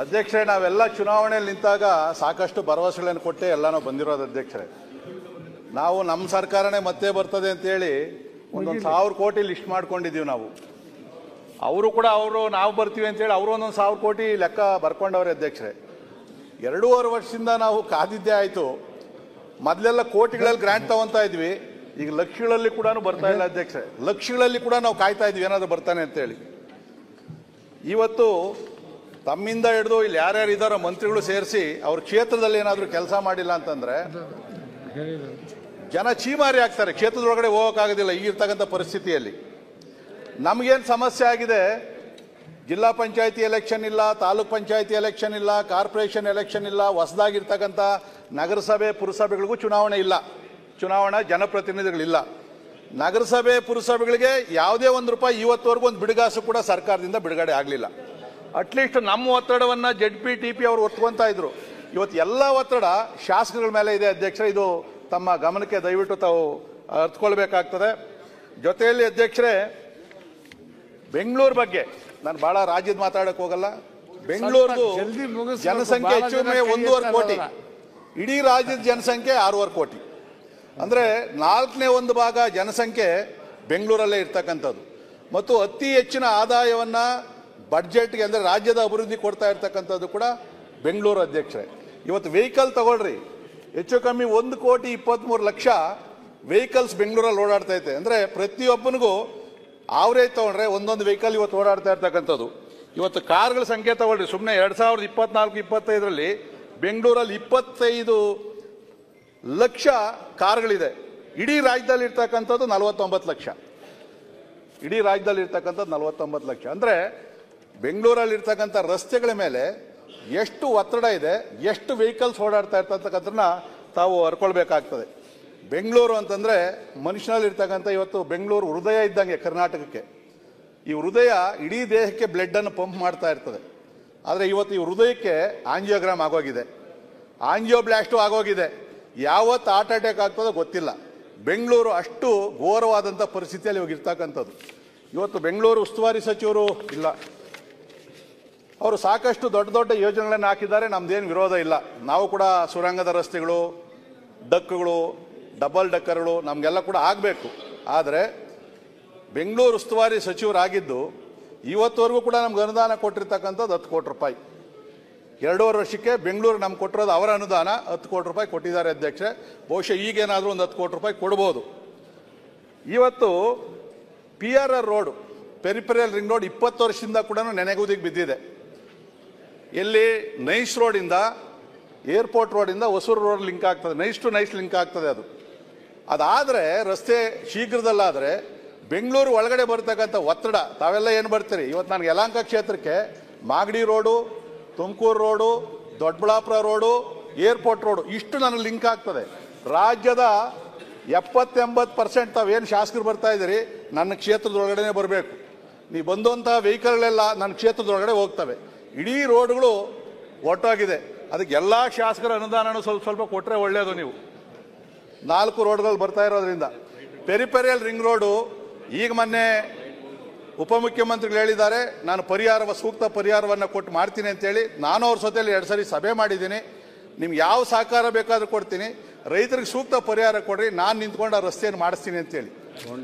ಅಧ್ಯಕ್ಷರೇ, ನಾವೆಲ್ಲ ಚುನಾವಣೆಯಲ್ಲಿ ನಿಂತಾಗ ಸಾಕಷ್ಟು ಭರವಸೆಗಳನ್ನು ಕೊಟ್ಟೆ ಎಲ್ಲಾನು ಬಂದಿರೋದು ಅಧ್ಯಕ್ಷರೇ. ನಾವು ನಮ್ಮ ಸರ್ಕಾರನೇ ಮತ್ತೆ ಬರ್ತದೆ ಅಂತೇಳಿ ಒಂದೊಂದು 1000 ಕೋಟಿ ಲಿಸ್ಟ್ ಮಾಡ್ಕೊಂಡಿದ್ದೀವಿ ನಾವು. ಅವರು ಕೂಡ ನಾವು ಬರ್ತೀವಿ ಅಂತೇಳಿ ಅವರು ಒಂದೊಂದು 1000 ಕೋಟಿ ಲೆಕ್ಕ ಬರ್ಕೊಂಡವ್ರೆ ಅಧ್ಯಕ್ಷರೇ. 2.5 ವರ್ಷದಿಂದ ನಾವು ಕಾದಿದ್ದೇ ಆಯಿತು. ಮೊದಲೆಲ್ಲ ಕೋಟಿಗಳಲ್ಲಿ ಗ್ರಾಂಟ್ ತಗೊಂತಾ ಇದ್ವಿ, ಈಗ ಲಕ್ಷಗಳಲ್ಲಿ ಕೂಡ ಬರ್ತಾ ಇಲ್ಲ ಅಧ್ಯಕ್ಷರೇ. ಲಕ್ಷಗಳಲ್ಲಿ ಕೂಡ ನಾವು ಕಾಯ್ತಾ ಇದ್ವಿ ಏನಾದರೂ ಬರ್ತಾನೆ ಅಂತೇಳಿ. ಇವತ್ತು ತಮ್ಮಿಂದ ಹಿಡಿದು ಇಲ್ಲಿ ಯಾರ್ಯಾರು ಇದ್ದಾರೋ ಮಂತ್ರಿಗಳು ಸೇರಿಸಿ ಅವ್ರ ಕ್ಷೇತ್ರದಲ್ಲಿ ಏನಾದರೂ ಕೆಲಸ ಮಾಡಿಲ್ಲ ಅಂತಂದ್ರೆ ಜನ ಚೀಮಾರಿ ಆಗ್ತಾರೆ, ಕ್ಷೇತ್ರದೊಳಗಡೆ ಹೋಗೋಕ್ಕಾಗೋದಿಲ್ಲ ಈಗಿರ್ತಕ್ಕಂಥ ಪರಿಸ್ಥಿತಿಯಲ್ಲಿ. ನಮಗೇನು ಸಮಸ್ಯೆ ಆಗಿದೆ, ಜಿಲ್ಲಾ ಪಂಚಾಯತಿ ಎಲೆಕ್ಷನ್ ಇಲ್ಲ, ತಾಲೂಕ್ ಪಂಚಾಯತಿ ಎಲೆಕ್ಷನ್ ಇಲ್ಲ, ಕಾರ್ಪೊರೇಷನ್ ಎಲೆಕ್ಷನ್ ಇಲ್ಲ, ಹೊಸದಾಗಿರ್ತಕ್ಕಂಥ ನಗರಸಭೆ ಪುರಸಭೆಗಳಿಗೂ ಚುನಾವಣೆ ಇಲ್ಲ, ಚುನಾವಣಾ ಜನಪ್ರತಿನಿಧಿಗಳಿಲ್ಲ. ನಗರಸಭೆ ಪುರಸಭೆಗಳಿಗೆ ಯಾವುದೇ ₹1 ಇವತ್ತವರೆಗೂ ಒಂದು ಬಿಡುಗಾಸು ಕೂಡ ಸರ್ಕಾರದಿಂದ ಬಿಡುಗಡೆ ಆಗಲಿಲ್ಲ. ಅಟ್ಲೀಸ್ಟ್ ನಮ್ಮ ಒತ್ತಡವನ್ನು ZP-TP ಅವರು ಒತ್ಕೊಂತ ಇದ್ರು. ಇವತ್ತು ಎಲ್ಲ ಒತ್ತಡ ಶಾಸಕರ ಮೇಲೆ ಇದೆ ಅಧ್ಯಕ್ಷರೇ. ಇದು ತಮ್ಮ ಗಮನಕ್ಕೆ ದಯವಿಟ್ಟು ತಾವು ಅರ್ಥಕೊಳ್ಬೇಕಾಗ್ತದೆ. ಜೊತೆಯಲ್ಲಿ ಅಧ್ಯಕ್ಷರೇ, ಬೆಂಗಳೂರು ಬಗ್ಗೆ ನಾನು ಬಹಳ ರಾಜ್ಯದ ಮಾತಾಡಕ್ಕೆ ಹೋಗಲ್ಲ. ಬೆಂಗಳೂರು ಜನಸಂಖ್ಯೆ ಹೆಚ್ಚು ಕಡಿಮೆ 1.5 ಕೋಟಿ, ಇಡೀ ರಾಜ್ಯದ ಜನಸಂಖ್ಯೆ 6.5 ಕೋಟಿ. ಅಂದರೆ 1/4 ಭಾಗ ಜನಸಂಖ್ಯೆ ಬೆಂಗಳೂರಲ್ಲೇ ಇರ್ತಕ್ಕಂಥದ್ದು. ಮತ್ತು ಅತಿ ಹೆಚ್ಚಿನ ಆದಾಯವನ್ನು ಬಡ್ಜೆಟ್ಗೆ ಅಂದರೆ ರಾಜ್ಯದ ಅಭಿವೃದ್ಧಿ ಕೊಡ್ತಾ ಇರ್ತಕ್ಕಂಥದ್ದು ಕೂಡ ಬೆಂಗಳೂರು ಅಧ್ಯಕ್ಷರೇ. ಇವತ್ತು ವೆಹಿಕಲ್ ತಗೊಳ್ರಿ, ಹೆಚ್ಚು ಕಮ್ಮಿ 1,23,00,000 ವೆಹಿಕಲ್ಸ್ ಬೆಂಗಳೂರಲ್ಲಿ ಓಡಾಡ್ತಾ ಐತೆ. ಅಂದರೆ ಪ್ರತಿಯೊಬ್ಬನಿಗೂ ಆವರೇಜ್ ತಗೊಂಡ್ರೆ ಒಂದೊಂದು ವೆಹಿಕಲ್ ಇವತ್ತು ಓಡಾಡ್ತಾ ಇರ್ತಕ್ಕಂಥದ್ದು. ಇವತ್ತು ಕಾರ್ಗಳ ಸಂಖ್ಯೆ ತಗೊಳ್ರಿ, ಸುಮ್ಮನೆ 2024-25ರಲ್ಲಿ ಬೆಂಗಳೂರಲ್ಲಿ 25 ಲಕ್ಷ ಕಾರ್ಗಳಿದೆ. ಇಡೀ ರಾಜ್ಯದಲ್ಲಿ ಇರ್ತಕ್ಕಂಥದ್ದು 49 ಲಕ್ಷ. ಇಡೀ ರಾಜ್ಯದಲ್ಲಿ ಇರ್ತಕ್ಕಂಥದ್ದು 49 ಲಕ್ಷ. ಅಂದರೆ ಬೆಂಗಳೂರಲ್ಲಿ ಇರ್ತಕ್ಕಂಥ ರಸ್ತೆಗಳ ಮೇಲೆ ಎಷ್ಟು ಒತ್ತಡ ಇದೆ, ಎಷ್ಟು ವೆಹಿಕಲ್ಸ್ ಓಡಾಡ್ತಾ ಇರ್ತಕ್ಕಂಥದ್ದನ್ನ ತಾವು ಅರ್ಕೊಳ್ಬೇಕಾಗ್ತದೆ. ಬೆಂಗಳೂರು ಅಂತಂದರೆ ಮನುಷ್ಯನಲ್ಲಿ ಇರ್ತಕ್ಕಂಥ ಇವತ್ತು ಬೆಂಗಳೂರು ಹೃದಯ ಇದ್ದಂಗೆ ಕರ್ನಾಟಕಕ್ಕೆ. ಈ ಹೃದಯ ಇಡೀ ದೇಹಕ್ಕೆ ಬ್ಲಡ್ಡನ್ನು ಪಂಪ್ ಮಾಡ್ತಾ ಇರ್ತದೆ. ಆದರೆ ಇವತ್ತು ಈ ಹೃದಯಕ್ಕೆ ಆಂಜಿಯೋಗ್ರಾಮ್ ಆಗೋಗಿದೆ, ಆಂಜಿಯೋಬ್ಲಾಸ್ಟು ಆಗೋಗಿದೆ. ಯಾವತ್ತು ಹಾರ್ಟ್ ಅಟ್ಯಾಕ್ ಆಗ್ತದೋ ಗೊತ್ತಿಲ್ಲ. ಬೆಂಗಳೂರು ಅಷ್ಟು ಘೋರವಾದಂಥ ಪರಿಸ್ಥಿತಿಯಲ್ಲಿ ಇವಾಗ ಇರ್ತಕ್ಕಂಥದ್ದು. ಇವತ್ತು ಬೆಂಗಳೂರು ಉಸ್ತುವಾರಿ ಸಚಿವರು ಇಲ್ಲ, ಅವರು ಸಾಕಷ್ಟು ದೊಡ್ಡ ದೊಡ್ಡ ಯೋಜನೆಗಳನ್ನು ಹಾಕಿದ್ದಾರೆ, ನಮ್ದೇನು ವಿರೋಧ ಇಲ್ಲ. ನಾವು ಕೂಡ ಸುರಂಗದ ರಸ್ತೆಗಳು, ಡಕ್ಗಳು, ಡಬಲ್ ಡಕ್ಕರ್ಗಳು ನಮಗೆಲ್ಲ ಕೂಡ ಆಗಬೇಕು. ಆದರೆ ಬೆಂಗಳೂರು ಉಸ್ತುವಾರಿ ಸಚಿವರಾಗಿದ್ದು ಇವತ್ತವರೆಗೂ ಕೂಡ ನಮ್ಗೆ ಅನುದಾನ ಕೊಟ್ಟಿರ್ತಕ್ಕಂಥದ್ದು 10 ಕೋಟಿ ರೂಪಾಯಿ. 2.5 ವರ್ಷಕ್ಕೆ ಬೆಂಗಳೂರು ನಮ್ಗೆ ಕೊಟ್ಟಿರೋದು ಅವರ ಅನುದಾನ 10 ಕೋಟಿ ರೂಪಾಯಿ ಕೊಟ್ಟಿದ್ದಾರೆ ಅಧ್ಯಕ್ಷರೇ. ಬಹುಶಃ ಈಗೇನಾದರೂ ಒಂದು 10 ಕೋಟಿ ರೂಪಾಯಿ ಕೊಡ್ಬೋದು. ಇವತ್ತು PRR road, peripheral ring road 20 ವರ್ಷದಿಂದ ಕೂಡ ನೆನೆಗುದಿಗೆ ಬಿದ್ದಿದೆ. ಎಲ್ಲಿ ನೈಸ್ ರೋಡಿಂದ ಏರ್ಪೋರ್ಟ್ ರೋಡಿಂದ ಹೊಸೂರು ರೋಡ್ ಲಿಂಕ್ ಆಗ್ತದೆ, ನೈಸ್ ಟು ನೈಸ್ ಲಿಂಕ್ ಆಗ್ತದೆ. ಅದಾದರೆ ರಸ್ತೆ ಶೀಘ್ರದಲ್ಲಾದರೆ ಬೆಂಗಳೂರು ಒಳಗಡೆ ಬರ್ತಕ್ಕಂಥ ಒತ್ತಡ, ತಾವೆಲ್ಲ ಏನು ಬರ್ತೀರಿ, ಇವತ್ತು ನನಗೆ ಯಲಹಂಕ ಕ್ಷೇತ್ರಕ್ಕೆ Magadi road, Tumakuru road, Doddaballapura road, airport road ಇಷ್ಟು ನನಗೆ ಲಿಂಕ್ ಆಗ್ತದೆ. ರಾಜ್ಯದ 70-80% ತಾವೇನು ಶಾಸಕರು ಬರ್ತಾ ಇದ್ದೀರಿ ನನ್ನ ಕ್ಷೇತ್ರದೊಳಗಡೆ ಬರಬೇಕು. ನೀವು ಬಂದಂಥ ವೆಹಿಕಲ್ಗಳೆಲ್ಲ ನನ್ನ ಕ್ಷೇತ್ರದೊಳಗಡೆ ಹೋಗ್ತವೆ. ಇಡೀ ರೋಡ್ಗಳು ಒಟ್ಟಾಗಿದೆ. ಅದಕ್ಕೆ ಎಲ್ಲ ಶಾಸಕರ ಅನುದಾನನೂ ಸ್ವಲ್ಪ ಕೊಟ್ಟರೆ ಒಳ್ಳೆಯದು. ನೀವು 4 ರೋಡ್ಗಳು ಬರ್ತಾ ಇರೋದ್ರಿಂದ ಪೆರಿಫೆರಲ್ ರಿಂಗ್ ರೋಡು ಈಗ ಮೊನ್ನೆ ಉಪಮುಖ್ಯಮಂತ್ರಿಗಳು ಹೇಳಿದ್ದಾರೆ, ನಾನು ಸೂಕ್ತ ಪರಿಹಾರವನ್ನು ಕೊಟ್ಟು ಮಾಡ್ತೀನಿ ಅಂತೇಳಿ. ನಾನು ಅವ್ರ ಜೊತೆಯಲ್ಲಿ 2 ಸರಿ ಸಭೆ ಮಾಡಿದ್ದೀನಿ. ನಿಮ್ಗೆ ಯಾವ ಸಹಕಾರ ಬೇಕಾದ್ರೂ ಕೊಡ್ತೀನಿ, ರೈತರಿಗೆ ಸೂಕ್ತ ಪರಿಹಾರ ಕೊಡ್ರಿ, ನಾನು ನಿಂತ್ಕೊಂಡು ಆ ರಸ್ತೆಯನ್ನು ಮಾಡಿಸ್ತೀನಿ ಅಂತೇಳಿ.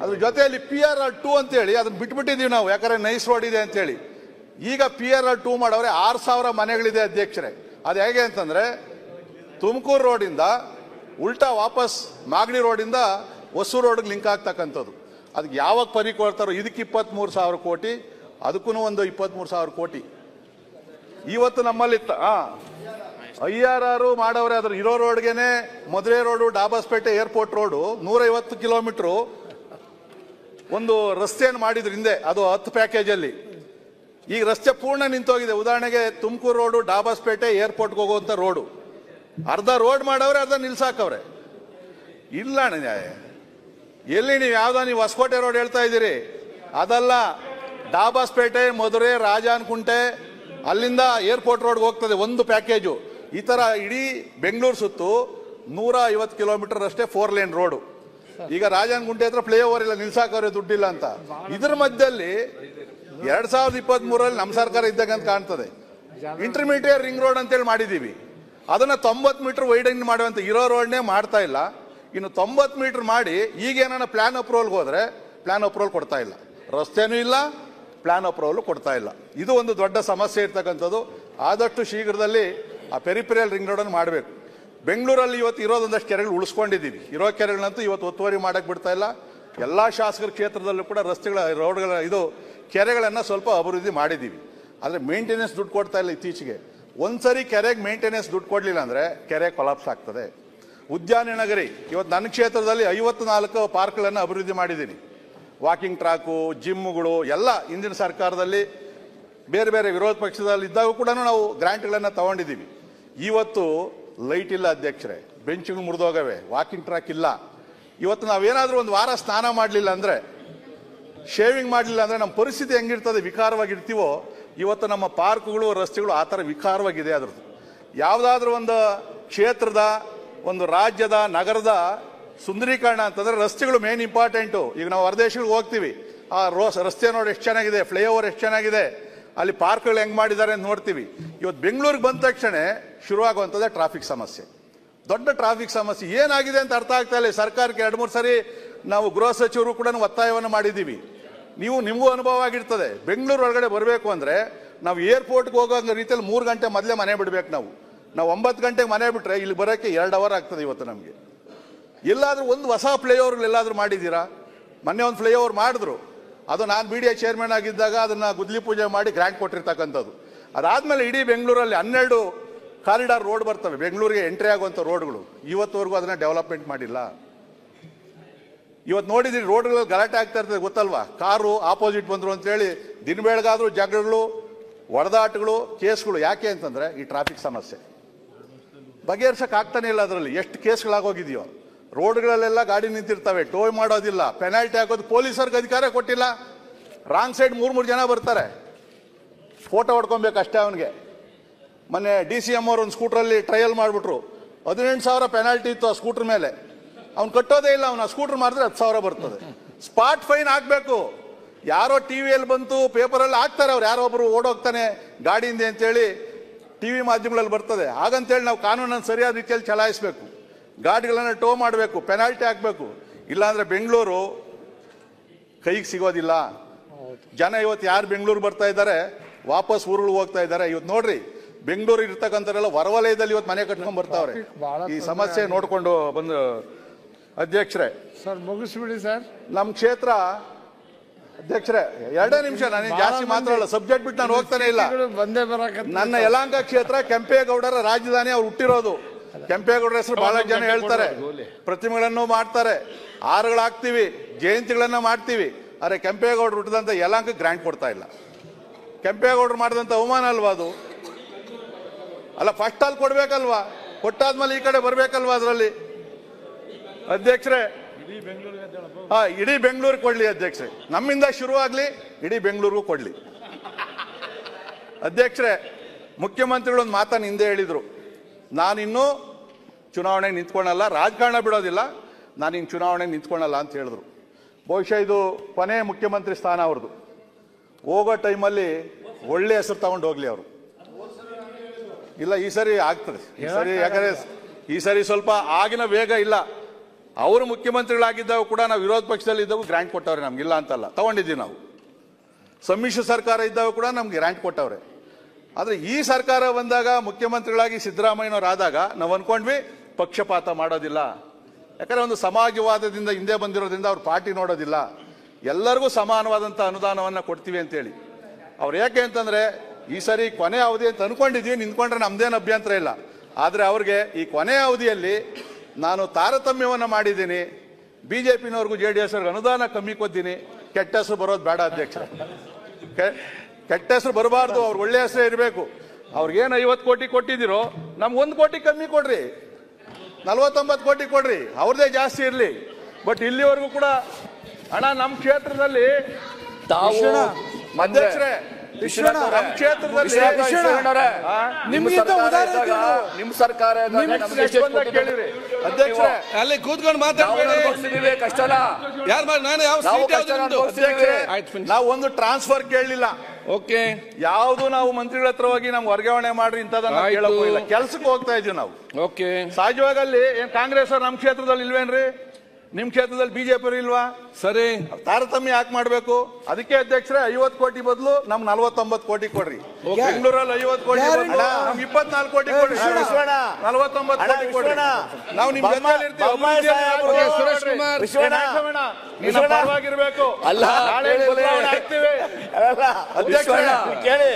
ಅದ್ರ ಜೊತೆಯಲ್ಲಿ PRR 2 ಅಂತೇಳಿ ಅದನ್ನು ಬಿಟ್ಬಿಟ್ಟಿದ್ದೀವಿ ನಾವು, ಯಾಕಂದರೆ ನೈಸ್ ರೋಡ್ ಇದೆ ಅಂತೇಳಿ. ಈಗ PRR 2 ಮಾಡವ್ರೆ 6,000 ಮನೆಗಳಿದೆ ಅಧ್ಯಕ್ಷರೇ. ಅದು ಹೇಗೆ ಅಂತಂದರೆ ತುಮಕೂರು ರೋಡಿಂದ ಉಲ್ಟಾ ವಾಪಸ್ ಮಾಗಡಿ ರೋಡಿಂದ ಹೊಸೂರು ರೋಡ್ಗೆ ಲಿಂಕ್ ಆಗ್ತಕ್ಕಂಥದ್ದು. ಅದಕ್ಕೆ ಯಾವಾಗ ಕೊಡ್ತಾರೋ ಇದಕ್ಕೆ 23,000 ಕೋಟಿ, ಅದಕ್ಕೂ ಒಂದು 23,000 ಕೋಟಿ. ಇವತ್ತು ನಮ್ಮಲ್ಲಿ IRR ಮಾಡವ್ರೆ. ಅದ್ರ ಇರೋ ರೋಡ್ಗೆನೆ ಮದುವೆ road, Dobbaspet airport road 150 kilometre ಒಂದು ರಸ್ತೆಯನ್ನು ಮಾಡಿದ್ರು ಹಿಂದೆ, ಅದು 10 ಪ್ಯಾಕೇಜಲ್ಲಿ. ಈಗ ರಸ್ತೆ ಪೂರ್ಣ ನಿಂತೋಗಿದೆ. ಉದಾಹರಣೆಗೆ ತುಮಕೂರು ರೋಡು, ಡಾಬಾಸ್ಪೇಟೆ ಏರ್ಪೋರ್ಟ್ಗೆ ಹೋಗುವಂಥ ರೋಡು ಅರ್ಧ ರೋಡ್ ಮಾಡವ್ರೆ, ಅರ್ಧ ನಿಲ್ಸಾಕವ್ರೆ. ಇಲ್ಲ ನ್ಯಾಯ ಎಲ್ಲಿ ನೀವು ಹೊಸಕೋಟೆ ರೋಡ್ ಹೇಳ್ತಾ ಇದ್ದೀರಿ, ಅದಲ್ಲ. ಡಾಬಾಸ್ಪೇಟೆ, ಮಧುರೆ, ರಾಜಾನಕುಂಟೆ ಅಲ್ಲಿಂದ ಏರ್ಪೋರ್ಟ್ ರೋಡ್ಗೆ ಹೋಗ್ತದೆ ಒಂದು ಪ್ಯಾಕೇಜು. ಈ ಥರ ಇಡೀ ಬೆಂಗಳೂರು ಸುತ್ತು 150 ಕಿಲೋಮೀಟರ್ ಅಷ್ಟೇ 4 ಲೇನ್ ರೋಡು. ಈಗ ರಾಜಾನಕುಂಟೆ ಹತ್ರ ಫ್ಲೈ ಓವರ್ ಇಲ್ಲ, ನಿಲ್ಸಾಕವ್ರೆ ದುಡ್ಡಿಲ್ಲ ಅಂತ. ಇದ್ರ ಮಧ್ಯದಲ್ಲಿ 2023ರಲ್ಲಿ ನಮ್ಮ ಸರ್ಕಾರ ಇದ್ದಾಗ ಅಂತ ಕಾಣ್ತದೆ ಇಂಟರ್ಮೀಡಿಯೇಟ್ ರಿಂಗ್ ರೋಡ್ ಅಂತೇಳಿ ಮಾಡಿದೀವಿ. ಅದನ್ನ 90 ಮೀಟರ್ ವೈಡನ್ ಮಾಡುವಂತ ಇರೋ ರೋಡ್ನೇ ಮಾಡ್ತಾ ಇಲ್ಲ. ಇನ್ನು 90 ಮೀಟರ್ ಮಾಡಿ ಈಗೇನ ಪ್ಲಾನ್ ಅಪ್ರೂವಲ್ಗೆ ಹೋದ್ರೆ ಪ್ಲಾನ್ ಅಪ್ರೂವಲ್ ಕೊಡ್ತಾ ಇಲ್ಲ, ರಸ್ತೆನೂ ಇಲ್ಲ, ಪ್ಲಾನ್ ಅಪ್ರೂವಲ್ ಕೊಡ್ತಾ ಇಲ್ಲ. ಇದು ಒಂದು ದೊಡ್ಡ ಸಮಸ್ಯೆ ಇರ್ತಕ್ಕಂಥದ್ದು. ಆದಷ್ಟು ಶೀಘ್ರದಲ್ಲಿ ಆ ಪೆರಿಫೆರಿಯಲ್ ರಿಂಗ್ ರೋಡನ್ನು ಮಾಡಬೇಕು. ಬೆಂಗಳೂರಲ್ಲಿ ಇವತ್ತು ಇರೋದೊಂದಷ್ಟು ಕೆರೆಗಳು ಉಳಿಸ್ಕೊಂಡಿದ್ದೀವಿ. ಇರೋ ಕೆರೆಗಳಂತೂ ಇವತ್ತು ಒತ್ತುವರಿ ಮಾಡಕ್ಕೆ ಬಿಡ್ತಾ ಇಲ್ಲ. ಎಲ್ಲ ಶಾಸಕರ ಕ್ಷೇತ್ರದಲ್ಲೂ ಕೂಡ ರಸ್ತೆಗಳ ರೋಡ್ಗಳ ಕೆರೆಗಳನ್ನು ಸ್ವಲ್ಪ ಅಭಿವೃದ್ಧಿ ಮಾಡಿದ್ದೀವಿ. ಆದರೆ ಮೇಂಟೆನೆನ್ಸ್ ದುಡ್ಡು ಕೊಡ್ತಾ ಇಲ್ಲ. ಇತ್ತೀಚೆಗೆ ಒಂದ್ಸರಿ ಕೆರೆಗೆ ಮೇಂಟೆನೆನ್ಸ್ ದುಡ್ಡು ಕೊಡಲಿಲ್ಲ ಅಂದರೆ ಕೆರೆ ಕೊಲಾಪ್ಸ್ ಆಗ್ತದೆ. ಉದ್ಯಾನ ನಗರಿ ಇವತ್ತು ನನ್ನ ಕ್ಷೇತ್ರದಲ್ಲಿ 54 ಪಾರ್ಕ್ಗಳನ್ನು ಅಭಿವೃದ್ಧಿ ಮಾಡಿದ್ದೀನಿ. ವಾಕಿಂಗ್ ಟ್ರ್ಯಾಕು, ಜಿಮ್ಗಳು ಎಲ್ಲ ಹಿಂದಿನ ಸರ್ಕಾರದಲ್ಲಿ ಬೇರೆ ಬೇರೆ ವಿರೋಧ ಪಕ್ಷದಲ್ಲಿ ಇದ್ದಾಗ ಕೂಡ ನಾವು ಗ್ರಾಂಟ್ಗಳನ್ನು ತಗೊಂಡಿದ್ದೀವಿ. ಇವತ್ತು ಲೈಟ್ ಇಲ್ಲ ಅಧ್ಯಕ್ಷರೇ, ಬೆಂಚ್ಗಳು ಮುರಿದೋಗವೆ, ವಾಕಿಂಗ್ ಟ್ರ್ಯಾಕ್ ಇಲ್ಲ. ಇವತ್ತು ನಾವೇನಾದರೂ ಒಂದು ವಾರ ಸ್ನಾನ ಮಾಡಲಿಲ್ಲ ಅಂದರೆ, ಶೇವಿಂಗ್ ಮಾಡಲಿಲ್ಲ ಅಂದರೆ ನಮ್ಮ ಪರಿಸ್ಥಿತಿ ಹೆಂಗಿರ್ತದೆ, ವಿಕಾರವಾಗಿರ್ತೀವೋ, ಇವತ್ತು ನಮ್ಮ ಪಾರ್ಕ್ಗಳು ರಸ್ತೆಗಳು ಆ ಥರ ವಿಕಾರವಾಗಿದೆ. ಅದ್ರದ್ದು ಯಾವುದಾದ್ರೂ ಒಂದು ಕ್ಷೇತ್ರದ, ಒಂದು ರಾಜ್ಯದ, ನಗರದ ಸುಂದರೀಕರಣ ಅಂತಂದರೆ ರಸ್ತೆಗಳು ಮೇನ್ ಇಂಪಾರ್ಟೆಂಟು. ಈಗ ನಾವು ಹೊರದೇಶಗಳಿಗೆ ಹೋಗ್ತೀವಿ, ಆ ರಸ್ತೆ ನೋಡಿ ಎಷ್ಟು ಚೆನ್ನಾಗಿದೆ, ಫ್ಲೈಓವರ್ ಎಷ್ಟು ಚೆನ್ನಾಗಿದೆ, ಅಲ್ಲಿ ಪಾರ್ಕ್ಗಳು ಹೆಂಗೆ ಮಾಡಿದ್ದಾರೆ ಅಂತ ನೋಡ್ತೀವಿ. ಇವತ್ತು ಬೆಂಗಳೂರಿಗೆ ಬಂದ ತಕ್ಷಣ ಶುರುವಾಗುವಂಥದ್ದೇ ಟ್ರಾಫಿಕ್ ಸಮಸ್ಯೆ, ದೊಡ್ಡ ಟ್ರಾಫಿಕ್ ಸಮಸ್ಯೆ. ಏನಾಗಿದೆ ಅಂತ ಅರ್ಥ ಆಗ್ತಾ ಇಲ್ಲ. ಸರ್ಕಾರಕ್ಕೆ 2-3 ಸರಿ ನಾವು ಗೃಹ ಸಚಿವರು ಕೂಡ ಒತ್ತಾಯವನ್ನು ಮಾಡಿದ್ದೀವಿ. ನಿಮಗೂ ಅನುಭವ ಆಗಿರ್ತದೆ. ಬೆಂಗಳೂರು ಒಳಗಡೆ ಬರಬೇಕು ಅಂದರೆ ನಾವು ಏರ್ಪೋರ್ಟ್ಗೆ ಹೋಗೋ ರೀತಿಯಲ್ಲಿ 3 ಗಂಟೆ ಮೊದಲೇ ಮನೆ ಬಿಡಬೇಕು. ನಾವು 9 ಗಂಟೆಗೆ ಮನೆ ಬಿಟ್ಟರೆ ಇಲ್ಲಿ ಬರೋಕ್ಕೆ 2 ಅವರ್ ಆಗ್ತದೆ. ಇವತ್ತು ನಮಗೆ ಎಲ್ಲಾದರೂ ಒಂದು ಹೊಸ ಫ್ಲೈಓವರ್ಗಳು ಎಲ್ಲಾದರೂ ಮಾಡಿದ್ದೀರಾ? ಮೊನ್ನೆ ಒಂದು ಫ್ಲೈಓವರ್ ಮಾಡಿದ್ರು, ಅದು ನಾನು BDA ಚೇರ್ಮನ್ ಆಗಿದ್ದಾಗ ಅದನ್ನು ಗುದ್ಲಿ ಪೂಜೆ ಮಾಡಿ ಗ್ರಾಂಟ್ ಕೊಟ್ಟಿರ್ತಕ್ಕಂಥದ್ದು. ಅದಾದಮೇಲೆ ಇಡೀ ಬೆಂಗಳೂರಲ್ಲಿ 12 ಕಾರಿಡಾರ್ ರೋಡ್ ಬರ್ತವೆ, ಬೆಂಗಳೂರಿಗೆ ಎಂಟ್ರಿ ಆಗುವಂಥ ರೋಡ್ಗಳು. ಇವತ್ತುವರೆಗೂ ಅದನ್ನು ಡೆವಲಪ್ಮೆಂಟ್ ಮಾಡಿಲ್ಲ. ಇವತ್ತು ನೋಡಿದ್ರಿ ರೋಡ್ಗಳಲ್ಲಿ ಗಲಾಟೆ ಆಗ್ತಾ ಇರ್ತದೆ, ಗೊತ್ತಲ್ವಾ? ಕಾರು ಆಪೋಸಿಟ್ ಬಂದರು ಅಂತೇಳಿ ದಿನ ಬೆಳಗಾದ್ರೂ ಜಗಳಗಳು, ಹೊಡೆದಾಟಗಳು, ಕೇಸ್ಗಳು. ಯಾಕೆ ಅಂತಂದರೆ ಈ ಟ್ರಾಫಿಕ್ ಸಮಸ್ಯೆ ಬಗೆಹರಿಸಕ್ಕೆ ಆಗ್ತಾನೆ ಇಲ್ಲ. ಅದರಲ್ಲಿ ಎಷ್ಟು ಕೇಸ್ಗಳಾಗೋಗಿದೆಯೋ. ರೋಡ್ಗಳಲ್ಲೆಲ್ಲ ಗಾಡಿ ನಿಂತಿರ್ತವೆ, ಟೋ ಮಾಡೋದಿಲ್ಲ, ಪೆನಾಲ್ಟಿ ಹಾಕೋದು ಪೊಲೀಸರಿಗೆ ಅಧಿಕಾರ ಕೊಟ್ಟಿಲ್ಲ. ರಾಂಗ್ ಸೈಡ್ 3 ಜನ ಬರ್ತಾರೆ, ಫೋಟೋ ಹೊಡ್ಕೊಬೇಕು ಅಷ್ಟೇ ಅವನಿಗೆ. ಮೊನ್ನೆ DCM ಅವರು ಒಂದು ಸ್ಕೂಟ್ರಲ್ಲಿ ಟ್ರಯಲ್ ಮಾಡಿಬಿಟ್ರು, 18,000 ಪೆನಾಲ್ಟಿ ಇತ್ತು ಆ ಸ್ಕೂಟರ್ ಮೇಲೆ. ಅವ್ನು ಕಟ್ಟೋದೇ ಇಲ್ಲ, ಅವ್ನು ಆ ಸ್ಕೂಟರ್ ಮಾಡಿದ್ರೆ 10,000 ಬರ್ತದೆ. ಸ್ಪಾಟ್ ಫೈನ್ ಹಾಕಬೇಕು. ಯಾರೋ ಟಿವಿಯಲ್ಲಿ ಬಂತು, ಪೇಪರಲ್ಲಿ ಹಾಕ್ತಾರೆ, ಅವ್ರು ಯಾರೋ ಒಬ್ರು ಓಡೋಗ್ತಾನೆ ಗಾಡಿಯಿಂದ ಅಂತೇಳಿ TV ಮಾಧ್ಯಮಗಳಲ್ಲಿ ಬರ್ತದೆ. ಹಾಗಂತೇಳಿ ನಾವು ಕಾನೂನನ್ನು ಸರಿಯಾದ ರೀತಿಯಲ್ಲಿ ಚಲಾಯಿಸಬೇಕು, ಗಾಡಿಗಳನ್ನು ಟೋ ಮಾಡಬೇಕು, ಪೆನಾಲ್ಟಿ ಹಾಕಬೇಕು. ಇಲ್ಲಾಂದ್ರೆ ಬೆಂಗಳೂರು ಕೈಗೆ ಸಿಗೋದಿಲ್ಲ. ಜನ ಇವತ್ತು ಯಾರು ಬೆಂಗಳೂರು ಬರ್ತಾ ಇದ್ದಾರೆ, ವಾಪಸ್ ಊರುಗಳು ಹೋಗ್ತಾ ಇದ್ದಾರೆ. ಇವತ್ತು ನೋಡ್ರಿ, ಬೆಂಗಳೂರು ಇರ್ತಕ್ಕಂಥವರೆಲ್ಲ ಹೊರವಲಯದಲ್ಲಿ ಇವತ್ತು ಮನೆ ಕಟ್ಕೊಂಡ್ ಬರ್ತಾವ್ರೆ. ಈ ಸಮಸ್ಯೆ ನೋಡ್ಕೊಂಡು ಬಂದು ಅಧ್ಯಕ್ಷರೇ, ಸರ್ ಮುಗಿಸ್ಬಿಡಿ ಸರ್. ನಮ್ಮ ಕ್ಷೇತ್ರ ಅಧ್ಯಕ್ಷರೇ 2 ನಿಮಿಷ, ನಾನು ಜಾಸ್ತಿ ಮಾತಾಡಲ್ಲ, ಸಬ್ಜೆಕ್ಟ್ ಬಿಟ್ಟು ನಾನು ಹೋಗ್ತಾನೆ ಇಲ್ಲ. ಬಂದೇ ಬರಕ ನನ್ನ ಯಲಹಂಕ ಕ್ಷೇತ್ರ ಕೆಂಪೇಗೌಡರ ರಾಜಧಾನಿ, ಅವ್ರು ಹುಟ್ಟಿರೋದು. ಕೆಂಪೇಗೌಡರ ಹೆಸರು ಬಹಳ ಜನ ಹೇಳ್ತಾರೆ, ಪ್ರತಿಮೆಗಳನ್ನು ಮಾಡ್ತಾರೆ, ಹಾರಗಳಾಗ್ತೀವಿ, ಜಯಂತಿಗಳನ್ನ ಮಾಡ್ತೀವಿ. ಆದರೆ ಕೆಂಪೇಗೌಡರು ಹುಟ್ಟಿದಂತ ಯಲಹಂಕ ಗ್ರಾಂಟ್ ಕೊಡ್ತಾ ಇಲ್ಲ. ಕೆಂಪೇಗೌಡರು ಮಾಡಿದಂತ ಅವಮಾನ ಅಲ್ವಾ ಅದು? ಅಲ್ಲ, ಫಸ್ಟ್ ಅಲ್ಲಿ ಕೊಡ್ಬೇಕಲ್ವಾ? ಕೊಟ್ಟಾದ್ಮೇಲೆ ಈ ಕಡೆ ಬರ್ಬೇಕಲ್ವಾ? ಅದರಲ್ಲಿ ಅಧ್ಯಕ್ಷರೇ ಇಡೀ ಬೆಂಗಳೂರಿಗೆ ಕೊಡ್ಲಿ ಅಧ್ಯಕ್ಷರೇ, ನಮ್ಮಿಂದ ಶುರುವಾಗ್ಲಿ, ಇಡೀ ಬೆಂಗಳೂರಿಗೂ ಕೊಡ್ಲಿ. ಅಧ್ಯಕ್ಷರೇ, ಮುಖ್ಯಮಂತ್ರಿಗಳು ಒಂದು ಮಾತನ್ನು ಹಿಂದೆ ಹೇಳಿದ್ರು, ನಾನಿನ್ನೂ ಚುನಾವಣೆಗೆ ನಿಂತ್ಕೊಳ್ಳಲ್ಲ, ರಾಜಕಾರಣ ಬಿಡೋದಿಲ್ಲ, ನಾನಿನ್ನು ಚುನಾವಣೆಗೆ ನಿಂತ್ಕೊಳ್ಳಲ್ಲ ಅಂತ ಹೇಳಿದ್ರು. ಬಹುಶಃ ಇದು ಕೊನೆ ಮುಖ್ಯಮಂತ್ರಿ ಸ್ಥಾನ ಅವ್ರದ್ದು. ಹೋಗೋ ಟೈಮಲ್ಲಿ ಒಳ್ಳೆ ಹೆಸರು ತಗೊಂಡು ಹೋಗ್ಲಿ ಅವರು. ಇಲ್ಲ, ಈ ಸರಿ ಆಗ್ತದೆ. ಈ ಸರಿ ಯಾಕಂದ್ರೆ ಈ ಸರಿ ಸ್ವಲ್ಪ ಆಗಿನ ವೇಗ ಇಲ್ಲ. ಅವರು ಮುಖ್ಯಮಂತ್ರಿಗಳಾಗಿದ್ದಾಗ ಕೂಡ ನಾವು ವಿರೋಧ ಪಕ್ಷದಲ್ಲಿ ಇದ್ದಾಗ ಗ್ರಾಂಟ್ ಕೊಟ್ಟವ್ರೆ, ನಮ್ಗಿಲ್ಲ ಅಂತಲ್ಲ, ತಗೊಂಡಿದ್ದೀವಿ ನಾವು. ಸಮ್ಮಿಶ್ರ ಸರ್ಕಾರ ಇದ್ದಾಗ ಕೂಡ ನಮ್ಗೆ ಗ್ರಾಂಟ್ ಕೊಟ್ಟವ್ರೆ. ಆದರೆ ಈ ಸರ್ಕಾರ ಬಂದಾಗ ಮುಖ್ಯಮಂತ್ರಿಗಳಾಗಿ ಸಿದ್ದರಾಮಯ್ಯನವರಾದಾಗ ನಾವು ಅನ್ಕೊಂಡ್ವಿ ಪಕ್ಷಪಾತ ಮಾಡೋದಿಲ್ಲ. ಯಾಕಂದ್ರೆ ಒಂದು ಸಮಾಜವಾದದಿಂದ ಹಿಂದೆ ಬಂದಿರೋದ್ರಿಂದ ಅವ್ರ ಪಾರ್ಟಿ ನೋಡೋದಿಲ್ಲ, ಎಲ್ಲರಿಗೂ ಸಮಾನವಾದಂಥ ಅನುದಾನವನ್ನು ಕೊಡ್ತೀವಿ ಅಂತೇಳಿ. ಅವ್ರು ಯಾಕೆ ಅಂತಂದ್ರೆ ಈ ಸರಿ ಕೊನೆ ಅವಧಿ ಅಂತ ಅನ್ಕೊಂಡಿದ್ವಿ, ನಿಂತ್ಕೊಂಡ್ರೆ ನಮ್ದೇನು ಅಭ್ಯಂತರ ಇಲ್ಲ. ಆದರೆ ಅವ್ರಿಗೆ ಈ ಕೊನೆ ಅವಧಿಯಲ್ಲಿ ನಾನು ತಾರತಮ್ಯವನ್ನು ಮಾಡಿದ್ದೀನಿ, BJPನವ್ರಿಗೂ JDS ಅವ್ರಿಗೆ ಅನುದಾನ ಕಮ್ಮಿ ಕೊಡ್ತೀನಿ. ಕೆಟ್ಟ ಹೆಸರು ಬರೋದು ಬೇಡ ಅಧ್ಯಕ್ಷರೇ, ಕೆಟ್ಟ ಹೆಸರು ಬರಬಾರ್ದು, ಅವ್ರು ಒಳ್ಳೆ ಹೆಸರೇ ಇರಬೇಕು. ಅವ್ರಿಗೇನು 50 ಕೋಟಿ ಕೊಟ್ಟಿದ್ದೀರೋ ನಮ್ಗೆ 1 ಕೋಟಿ ಕಮ್ಮಿ ಕೊಡ್ರಿ, 49 ಕೋಟಿ ಕೊಡ್ರಿ, ಅವ್ರದೇ ಜಾಸ್ತಿ ಇರಲಿ. ಬಟ್ ಇಲ್ಲಿವರೆಗೂ ಕೂಡ ಹಣ ನಮ್ಮ ಕ್ಷೇತ್ರದಲ್ಲಿ ಅಧ್ಯಕ್ಷರೇ ನಮ್ಮ ಕ್ಷೇತ್ರದಲ್ಲಿ ನಿಮ್ಗಿಂತ ಉದಾಹರಣೆ ನಿಮ್ ಸರ್ಕಾರ ಕೇಳಿರಿ ಅಧ್ಯಕ್ಷರೇ, ಅಲ್ಲಿ ಕೂತ್ಕೊಂಡು ಮಾತಾಡ್ಬೇಡಿ. ಕಷ್ಟನ ಯಾರು ನಾನು ಯಾವ ನಾವು ಸೀಟ್ ಕಷ್ಟ ಯಾವ್ದು ಅನುಭವಿಸ್ತಿದ್ದೀವಿ. ಆಯ್ತು ನಾವು ಒಂದು ಟ್ರಾನ್ಸ್ಫರ್ ಕೇಳಲಿಲ್ಲ. ಓಕೆ ಯಾವುದು ನಾವು ಮಂತ್ರಿಗಳ ಹತ್ರ ಹೋಗಿ ನಮ್ಗೆ ವರ್ಗಾವಣೆ ಮಾಡ್ರಿ ಇಂಥದನ್ನ ಆಯ್ತು. ಕೇಳಕ್ ಹೋಗಿಲ್ಲ. ಕೆಲ್ಸಕ್ಕೆ ಹೋಗ್ತಾ ಇದೀವಿ ನಾವು. ಓಕೆ ಸಹಜವಾಗಿ ಅಲ್ಲಿ ಏನ್ ಕಾಂಗ್ರೆಸ್ ಅವ್ರು ನಮ್ಮ ಕ್ಷೇತ್ರದಲ್ಲಿ ಇಲ್ವೇನ್ರಿ? ನಿಮ್ ಕ್ಷೇತ್ರದಲ್ಲಿ ಬಿಜೆಪಿ ಇಲ್ವಾ? ಸರಿ ತಾರತಮ್ಯ ಯಾಕೆ ಮಾಡ್ಬೇಕು? ಅದಕ್ಕೆ ಅಧ್ಯಕ್ಷರೇ 50 ಕೋಟಿ ಬದಲು ನಮ್ 49 ಕೋಟಿ ಕೊಡ್ರಿ. ಬೆಂಗಳೂರಲ್ಲಿ 50 ಕೋಟಿ ಬದಲು ನಮ್ಗೆ 24 ಕೋಟಿ ಕೊಡ್ರಿ. 49 ಕೋಟಿ ಕೊಡ್ರಿ. ನಾವು ನಿಮ್ ಜೊತೆಲಿ ಇರ್ತೀವಿ. ಓಕೆ, ಸುರೇಶ್ ಕುಮಾರ್ ನಿನ್ನ ಪರವಾಗಿರ್ಬೇಕು. ಅಲ್ಲ, ನಾಳೆ ಬದಲಾವಣೆ ಆಗ್ತೀವಿ. ಅಧ್ಯಕ್ಷರೇ, ಕೇಳಿ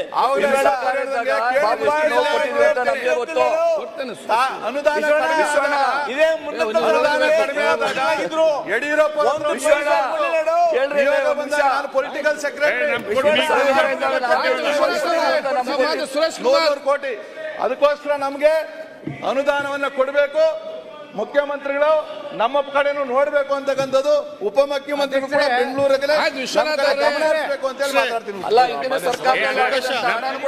ಅನುದಾನ ಕಡಿಮೆ ಆದಾಗ ಯಡಿಯೂರಪ್ಪ ಪೊಲಿಟಿಕಲ್ ಸೆಕ್ರೆಟರಿ ಸುರೇಶ್ ಕುಮಾರ್ ಕೋಟಿ. ಅದಕ್ಕೋಸ್ಕರ ನಮ್ಗೆ ಅನುದಾನವನ್ನ ಕೊಡಬೇಕು. ಮುಖ್ಯಮಂತ್ರಿಗಳು ನಮ್ಮ ಕಡೆನೂ ನೋಡ್ಬೇಕು ಅಂತಕ್ಕಂಥದ್ದು ಉಪಮುಖ್ಯಮಂತ್ರಿಗಳು ಕೂಡ ಬೆಂಗಳೂರಿಗೆ ವಿಶ್ವನಾಥ್ ಗಮನ ಹರಿಸಬೇಕು ಅಂತ ಹೇಳಿ ಮಾತಾಡ್ತೀನಿ. ಅಲ್ಲ, ಇಂದಿನ ಸರ್ಕಾರ